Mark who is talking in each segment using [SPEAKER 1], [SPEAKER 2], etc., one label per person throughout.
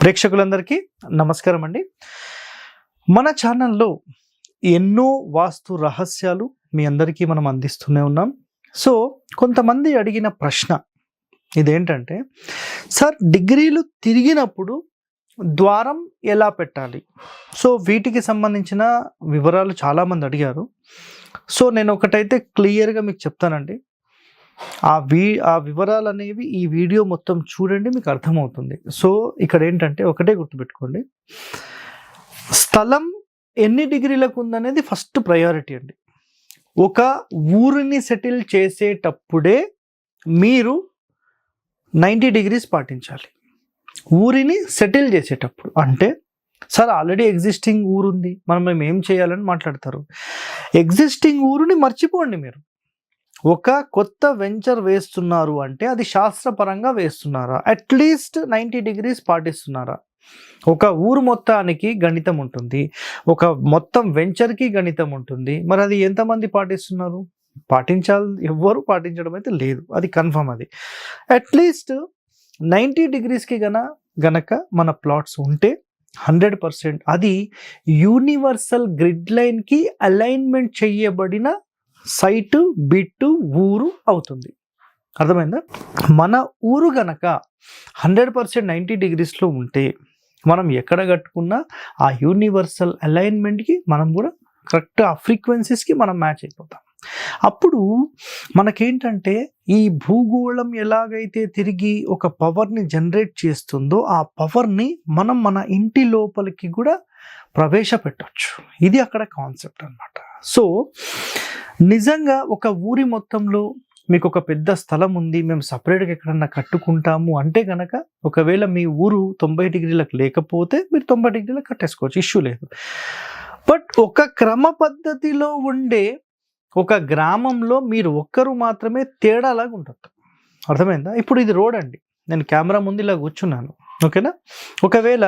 [SPEAKER 1] ప్రేక్షకులందరికీ నమస్కారం అండి. మన ఛానల్లో ఎన్నో వాస్తు రహస్యాలు మీ అందరికీ మనం అందిస్తూనే ఉన్నాం. సో కొంతమంది అడిగిన ప్రశ్న ఇదేంటంటే, సార్ డిగ్రీలు తిరిగినప్పుడు ద్వారం ఎలా పెట్టాలి? సో వీటికి సంబంధించిన వివరాలు చాలామంది అడిగారు. సో నేను ఒకటైతే క్లియర్గా మీకు చెప్తానండి. ఆ వివరాలు అనేవి ఈ వీడియో మొత్తం చూడండి, మీకు అర్థమవుతుంది. సో ఇక్కడ ఏంటంటే ఒకటే గుర్తుపెట్టుకోండి, స్థలం ఎన్ని డిగ్రీలకు ఉందనేది ఫస్ట్ ప్రయారిటీ అండి. ఒక ఊరిని సెటిల్ చేసేటప్పుడే మీరు 90 డిగ్రీస్ పాటించాలి. ఊరిని సెటిల్ చేసేటప్పుడు అంటే, సార్ ఆల్రెడీ ఎగ్జిస్టింగ్ ఊరుంది, మేము ఏం చేయాలని మాట్లాడతారు. ఎగ్జిస్టింగ్ ఊరుని మర్చిపోండి. మీరు ఒక కొత్త వెంచర్ వేస్తున్నారు అంటే అది శాస్త్రపరంగా వేస్తున్నారా, అట్లీస్ట్ 90 డిగ్రీస్ పాటిస్తున్నారా? ఒక ఊరు మొత్తానికి గణితం ఉంటుంది, ఒక మొత్తం వెంచర్కి గణితం ఉంటుంది. మరి అది ఎంతమంది పాటిస్తున్నారు? పాటించాలి, ఎవ్వరు పాటించడం అయితే లేదు, అది కన్ఫర్మ్. అది అట్లీస్ట్ 90 డిగ్రీస్కి గనక మన ప్లాట్స్ ఉంటే 100% అది యూనివర్సల్ గ్రిడ్ లైన్కి అలైన్మెంట్ చేయబడిన సైటు, బిట్టు, ఊరు అవుతుంది. అర్థమైందా? మన ఊరు గనక 100% 90 డిగ్రీస్లో ఉంటే మనం ఎక్కడ కట్టుకున్నా ఆ యూనివర్సల్ అలైన్మెంట్కి మనం కూడా కరెక్ట్, ఆ ఫ్రీక్వెన్సీస్కి మనం మ్యాచ్ అయిపోతాం. అప్పుడు మనకేంటంటే ఈ భూగోళం ఎలాగైతే తిరిగి ఒక పవర్ని జనరేట్ చేస్తుందో ఆ పవర్ని మనం మన ఇంటి లోపలికి కూడా ప్రవేశపెట్టవచ్చు. ఇది అక్కడ కాన్సెప్ట్ అన్నమాట. సో నిజంగా ఒక ఊరి మొత్తంలో మీకు ఒక పెద్ద స్థలం ఉంది, మేము సపరేట్గా ఎక్కడన్నా కట్టుకుంటాము అంటే కనుక, ఒకవేళ మీ ఊరు 90 డిగ్రీలకు లేకపోతే మీరు 90 డిగ్రీలకు కట్టేసుకోవచ్చు, ఇష్యూ లేదు. బట్ ఒక క్రమ పద్ధతిలో ఉండే ఒక గ్రామంలో మీరు ఒక్కరు మాత్రమే తేడాలాగా ఉంటుంది. అర్థమైందా? ఇప్పుడు ఇది రోడ్ అండి, నేను కెమెరా ముందు ఇలా కూర్చున్నాను, ఓకేనా? ఒకవేళ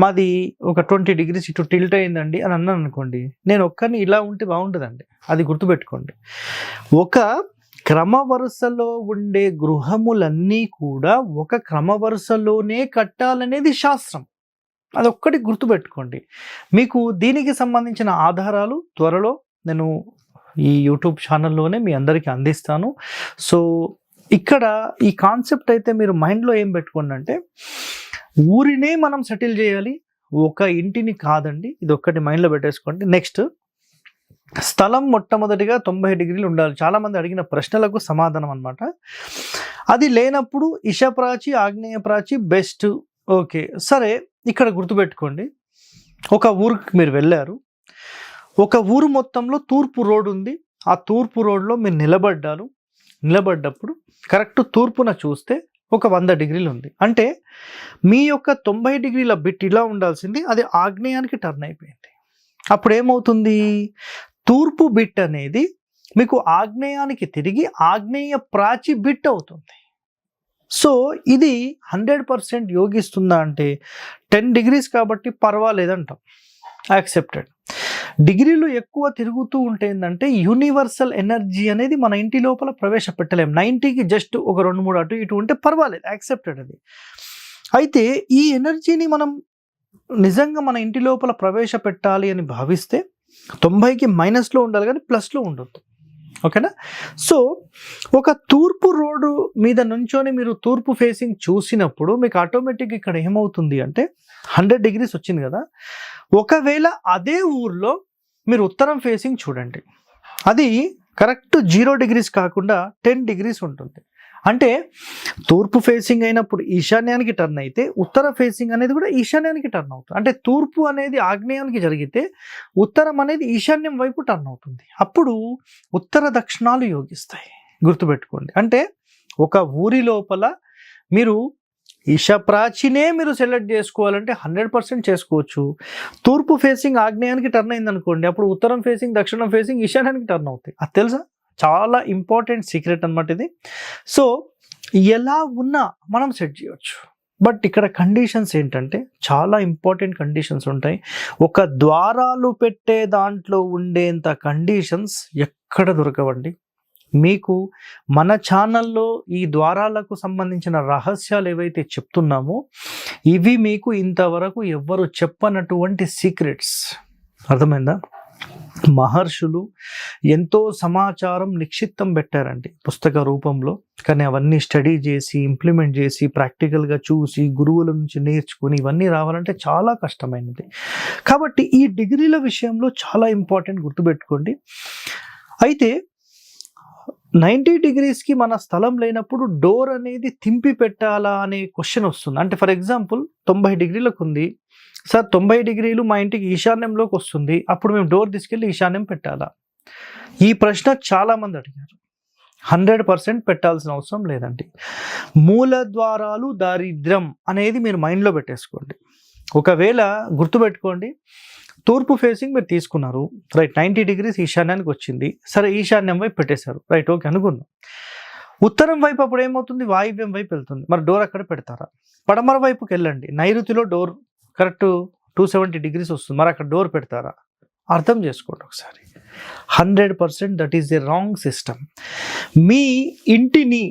[SPEAKER 1] మాది ఒక 20 డిగ్రీస్ ఇటు టిల్ట్ అయిందండి అని అన్నాను అనుకోండి, నేను ఒక్కరిని ఇలా ఉంటే బాగుంటుందండి. అది గుర్తుపెట్టుకోండి. ఒక క్రమ వరుసలో ఉండే గృహములన్నీ కూడా ఒక క్రమ వరుసలోనే కట్టాలనేది శాస్త్రం. అదొక్కటి గుర్తుపెట్టుకోండి. మీకు దీనికి సంబంధించిన ఆధారాలు త్వరలో నేను ఈ యూట్యూబ్ ఛానల్లోనే మీ అందరికీ అందిస్తాను. సో ఇక్కడ ఈ కాన్సెప్ట్ అయితే మీరు మైండ్లో ఏం పెట్టుకోండి అంటే, ఊరినే మనం సెటిల్ చేయాలి, ఒక ఇంటిని కాదండి. ఇది ఒక్కటి మైండ్లో పెట్టేసుకోండి. నెక్స్ట్, స్థలం మొట్టమొదటిగా 90 డిగ్రీలు ఉండాలి. చాలామంది అడిగిన ప్రశ్నలకు సమాధానం అనమాట. అది లేనప్పుడు ఈశాప్రాచి, ఆగ్నేయ ప్రాచి బెస్ట్. ఓకే సరే, ఇక్కడ గుర్తుపెట్టుకోండి, ఒక ఊరికి మీరు వెళ్ళారు, ఒక ఊరు మొత్తంలో తూర్పు రోడ్ ఉంది. ఆ తూర్పు రోడ్లో మీరు నిలబడ్డప్పుడు కరెక్ట్ తూర్పున చూస్తే ఒక 100 డిగ్రీలు ఉంది. అంటే మీ యొక్క 90 డిగ్రీల బిట్ ఇలా ఉండాల్సింది, అది ఆగ్నేయానికి టర్న్ అయిపోయింది. అప్పుడు ఏమవుతుంది? తూర్పు బిట్ అనేది మీకు ఆగ్నేయానికి తిరిగి ఆగ్నేయ ప్రాచి బిట్ అవుతుంది. సో ఇది 100% యోగిస్తుందా అంటే 10 డిగ్రీస్ కాబట్టి పర్వాలేదంటాం, యాక్సెప్టెడ్. డిగ్రీలు ఎక్కువ తిరుగుతూ ఉంటే ఏంటంటే యూనివర్సల్ ఎనర్జీ అనేది మన ఇంటి లోపల ప్రవేశపెట్టలేం. 90కి జస్ట్ ఒక 2-3 అటు ఇటు ఉంటే పర్వాలేదు, యాక్సెప్టెడ్ అది. అయితే ఈ ఎనర్జీని మనం నిజంగా మన ఇంటి లోపల ప్రవేశపెట్టాలి అని భావిస్తే 90కి మైనస్లో ఉండాలి కానీ ప్లస్లో ఉండొద్దు, ఓకేనా? సో ఒక తూర్పు రోడ్డు మీద నుంచొని మీరు తూర్పు ఫేసింగ్ చూసినప్పుడు మీకు ఆటోమేటిక్గా ఇక్కడ ఏమవుతుంది అంటే 100 డిగ్రీస్ వచ్చింది కదా. ఒకవేళ అదే ఊర్లో మీరు ఉత్తరం ఫేసింగ్ చూడండి, అది కరెక్ట్ 0 డిగ్రీస్ కాకుండా 10 డిగ్రీస్ ఉంటుంది. అంటే తూర్పు ఫేసింగ్ అయినప్పుడు ఈశాన్యానికి టర్న్ అయితే ఉత్తర ఫేసింగ్ అనేది కూడా ఈశాన్యానికి టర్న్ అవుతుంది. అంటే తూర్పు అనేది ఆగ్నేయానికి జరిగితే ఉత్తరం అనేది ఈశాన్యం వైపు టర్న్ అవుతుంది. అప్పుడు ఉత్తర దక్షిణాలు యోగిస్తాయి, గుర్తుపెట్టుకోండి. అంటే ఒక ఊరి లోపల మీరు ఈశాప్రాచినే మీరు సెలెక్ట్ చేసుకోవాలంటే 100% చేసుకోవచ్చు. తూర్పు ఫేసింగ్ ఆగ్నేయానికి టర్న్ అయింది అనుకోండి, అప్పుడు ఉత్తరం ఫేసింగ్, దక్షిణం ఫేసింగ్ ఈశాన్యానికి టర్న్ అవుతాయి. అది తెలుసా? చాలా ఇంపార్టెంట్ సీక్రెట్ అన్నమాట ఇది. సో ఎలా ఉన్నా మనం సెట్ చేయవచ్చు. బట్ ఇక్కడ కండిషన్స్ ఏంటంటే చాలా ఇంపార్టెంట్ కండిషన్స్ ఉంటాయి. ఒక ద్వారాలు పెట్టే దాంట్లో ఉండేంత కండిషన్స్ ఎక్కడ దొరకవండి. మీకు మన ఛానల్లో ఈ ద్వారాలకు సంబంధించిన రహస్యాలు ఏవైతే చెప్తున్నామో ఇవి మీకు ఇంతవరకు ఎవ్వరు చెప్పనటువంటి సీక్రెట్స్. అర్థమైందా? మహర్షులు ఎంతో సమాచారం నిక్షిప్తం పెట్టారండి పుస్తక రూపంలో, కానీ అవన్నీ స్టడీ చేసి ఇంప్లిమెంట్ చేసి ప్రాక్టికల్గా చూసి గురువుల నుంచి నేర్చుకుని ఇవన్నీ రావాలంటే చాలా కష్టమైనది. కాబట్టి ఈ డిగ్రీల విషయంలో చాలా ఇంపార్టెంట్, గుర్తుపెట్టుకోండి. అయితే 90 degreesకి మన స్థలం లేనప్పుడు డోర్ అనేది తింపి పెట్టాలా అనే క్వశ్చన్ వస్తుంది. అంటే ఫర్ ఎగ్జాంపుల్ 90 degreesలకు ఉంది సార్, 90 degrees మా ఇంటికి ఈశాన్యంలోకి వస్తుంది, అప్పుడు మేము డోర్ తీసుకెళ్ళి ఈశాన్యం పెట్టాలా? ఈ ప్రశ్న చాలామంది అడిగారు. 100% పెట్టాల్సిన అవసరం లేదండి. మూల ద్వారాలు దారిద్ర్యం అనేది మీరు మైండ్లో పెట్టేసుకోండి. ఒకవేళ గుర్తుపెట్టుకోండి, తూర్పు ఫేసింగ్ మీరు తీసుకున్నారు, రైట్, 90 degrees ఈశాన్యానికి వచ్చింది, సరే ఈశాన్యం వైపు పెట్టేశారు, రైట్, ఓకే అనుకుందాం. ఉత్తరం వైపు అప్పుడు ఏమవుతుంది? వాయువ్యం వైపు వెళ్తుంది, మరి డోర్ అక్కడ పెడతారా? పడమర వైపుకి వెళ్ళండి, నైరుతిలో డోర్ కరెక్ట్ 270 degrees వస్తుంది, మరి అక్కడ డోర్ పెడతారా? అర్థం చేసుకోండి ఒకసారి. 100% that is the wrong system. మీ ఇంటిని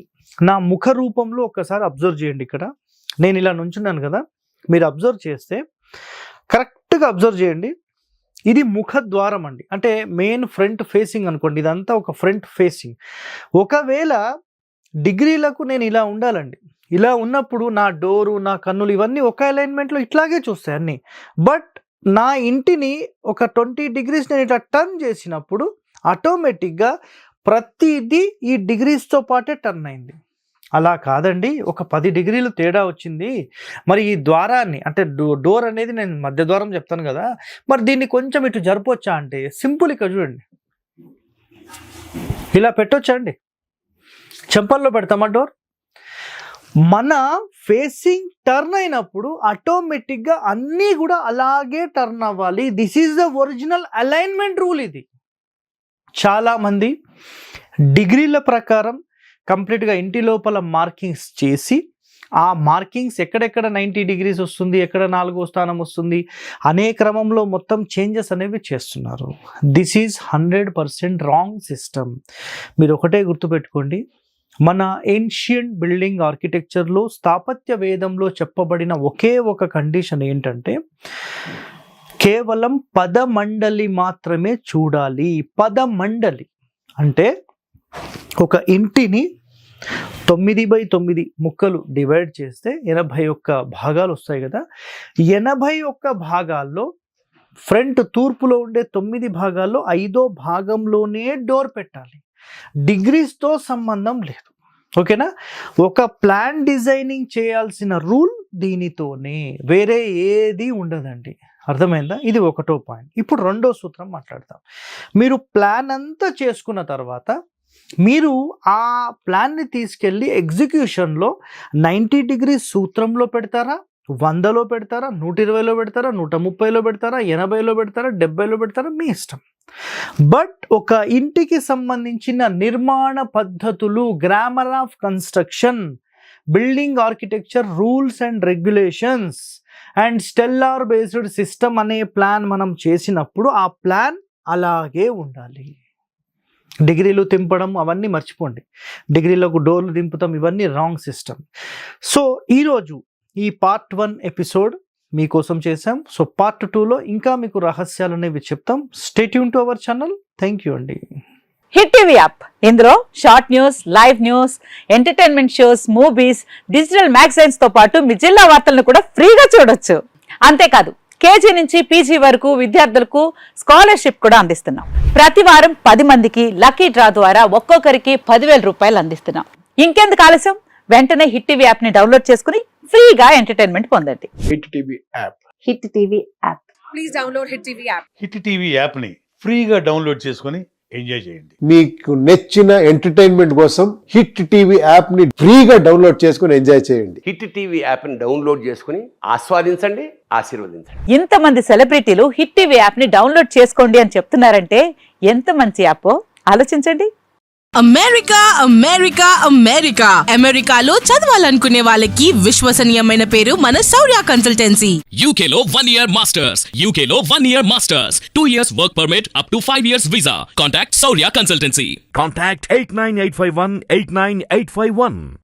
[SPEAKER 1] నా ముఖ రూపంలో ఒక్కసారి అబ్జర్వ్ చేయండి. ఇక్కడ నేను ఇలా నుంచున్నాను కదా, మీరు అబ్జర్వ్ చేస్తే కరెక్ట్గా అబ్జర్వ్ చేయండి. ఇది ముఖ ద్వారం అండి, అంటే మెయిన్ ఫ్రంట్ ఫేసింగ్ అనుకోండి, ఇదంతా ఒక ఫ్రంట్ ఫేసింగ్. ఒకవేళ డిగ్రీలకు నేను ఇలా ఉండాలండి, ఇలా ఉన్నప్పుడు నా డోరు, నా కన్నులు ఇవన్నీ ఒక అలైన్మెంట్లో ఇట్లాగే చూస్తాయి అన్నీ. బట్ నా ఇంటిని ఒక 20 degrees నేను ఇట్లా టర్న్ చేసినప్పుడు ఆటోమేటిక్గా ప్రతిదీ ఈ డిగ్రీస్తో పాటే టర్న్ అయింది. అలా కాదండి, ఒక 10 degrees తేడా వచ్చింది, మరి ఈ ద్వారాన్ని అంటే డోర్ అనేది నేను మధ్య ద్వారం చెప్తాను కదా, మరి దీన్ని కొంచెం ఇటు జరపొచ్చా అంటే సింపుల్, ఇక్కడ చూడండి, ఇలా పెట్టొచ్చా అండి? చెంపల్లో పెడతామా డోర్? మన ఫేసింగ్ టర్న్ అయినప్పుడు ఆటోమేటిక్గా అన్నీ కూడా అలాగే టర్న్ అవ్వాలి. This is the original alignment rule. ఇది చాలామంది డిగ్రీల ప్రకారం కంప్లీట్గా ఇంటి లోపల మార్కింగ్స్ చేసి ఆ మార్కింగ్స్ ఎక్కడెక్కడ 90 degrees వస్తుంది, ఎక్కడ 4వ స్థానం వస్తుంది అనే క్రమంలో మొత్తం చేంజెస్ అనేవి చేస్తున్నారు. This is 100% wrong system. మీరు ఒకటే గుర్తుపెట్టుకోండి, మన ఏన్షియంట్ బిల్డింగ్ ఆర్కిటెక్చర్లో స్థాపత్య వేదంలో చెప్పబడిన ఒకే ఒక కండిషన్ ఏంటంటే కేవలం పదమండలి మాత్రమే చూడాలి. పదమండలి అంటే ఒక ఇంటిని 9/9 ముక్కలు డివైడ్ చేస్తే 81 భాగాలు వస్తాయి కదా. 81 భాగాల్లో ఫ్రంట్ తూర్పులో ఉండే 9 భాగాల్లో 5వ భాగంలోనే డోర్ పెట్టాలి. డిగ్రీస్తో సంబంధం లేదు, ఓకేనా? ఒక ప్లాన్ డిజైనింగ్ చేయాల్సిన రూల్ దీనితోనే, వేరే ఏది ఉండదండి. అర్థమైందా? ఇది ఒకటో పాయింట్. ఇప్పుడు రెండో సూత్రం మాట్లాడతాం. మీరు ప్లాన్ అంతా చేసుకున్న తర్వాత మీరు ఆ ప్లాన్ని తీసుకెళ్ళి ఎగ్జిక్యూషన్లో 90 degrees సూత్రంలో పెడతారా, 100లో పెడతారా, 120లో పెడతారా, 130లో పెడతారా, 80లో పెడతారా, 70లో పెడతారా, మీ ఇష్టం. బట్ ఒక ఇంటికి సంబంధించిన నిర్మాణ పద్ధతులు, grammar of construction, building architecture rules and regulations and stellar based system అనే ప్లాన్ మనం చేసినప్పుడు ఆ ప్లాన్ అలాగే ఉండాలి. డిగ్రీలు తింపడం అవన్నీ మర్చిపోండి, డిగ్రీలకు డోర్లు దింపుతాం, ఇవన్నీ రాంగ్ సిస్టమ్. సో ఈరోజు ఈ పార్ట్ 1 ఎపిసోడ్ మీకోసం చేసాం. సో పార్ట్ 2లో ఇంకా మీకు రహస్యాలు అనేవి చెప్తాం. Stay tune to our channel. Thank you అండి.
[SPEAKER 2] హిట్ టీవీ యాప్, ఇందులో short news, live news, entertainment shows, movies, digital magazines తో పాటు మీ జిల్లా వార్తలను కూడా ఫ్రీగా చూడొచ్చు. అంతేకాదు కేజీ నుంచి పీజీ వరకు విద్యార్థులకు స్కాలర్షిప్ కూడా అందిస్తున్నాం. ప్రతి వారం 10 మందికి లక్కీ డ్రా ద్వారా ఒక్కొక్కరికి 10,000 రూపాయలు అందిస్తున్నాం. ఇంకెందుకు ఆలస్యం, వెంటనే హిట్ టీవీ యాప్ ని డౌన్లోడ్ చేసుకుని ఫ్రీగా ఎంటర్టైన్మెంట్ పొందండి.
[SPEAKER 3] Hit TV app.
[SPEAKER 2] Hit TV app.
[SPEAKER 4] Please download hit TV app.
[SPEAKER 5] Hit TV యాప్ని ఫ్రీగా డౌన్లోడ్ చేసుకొని ఎంజాయ్ చేయండి.
[SPEAKER 3] మీకు నచ్చిన ఎంటర్టైన్మెంట్ కోసం హిట్ టీవీ యాప్ ని ఫ్రీగా డౌన్లోడ్ చేసుకుని ఎంజాయ్ చేయండి.
[SPEAKER 6] హిట్ టీవీ యాప్ని డౌన్లోడ్ చేసుకుని ఆస్వాదించండి, ఆశీర్వదించండి.
[SPEAKER 2] ఇంతమంది సెలబ్రిటీలు హిట్ టీవీ యాప్ ని డౌన్లోడ్ చేసుకోండి అని చెప్తున్నారంటే ఎంత మంచి యాప్ ఆలోచించండి.
[SPEAKER 7] అమెరికా అమెరికా అమెరికా అమెరికాలో చదవాలనుకునే వాళ్ళకి విశ్వసనీయమైన పేరు మన శౌర్య consultancy.
[SPEAKER 8] UK Law 1 Year Masters. UK Law 1 Year Masters. 2 years work permit up to 5 years visa. Contact Saurya Consultancy.
[SPEAKER 9] Contact 89851 89851.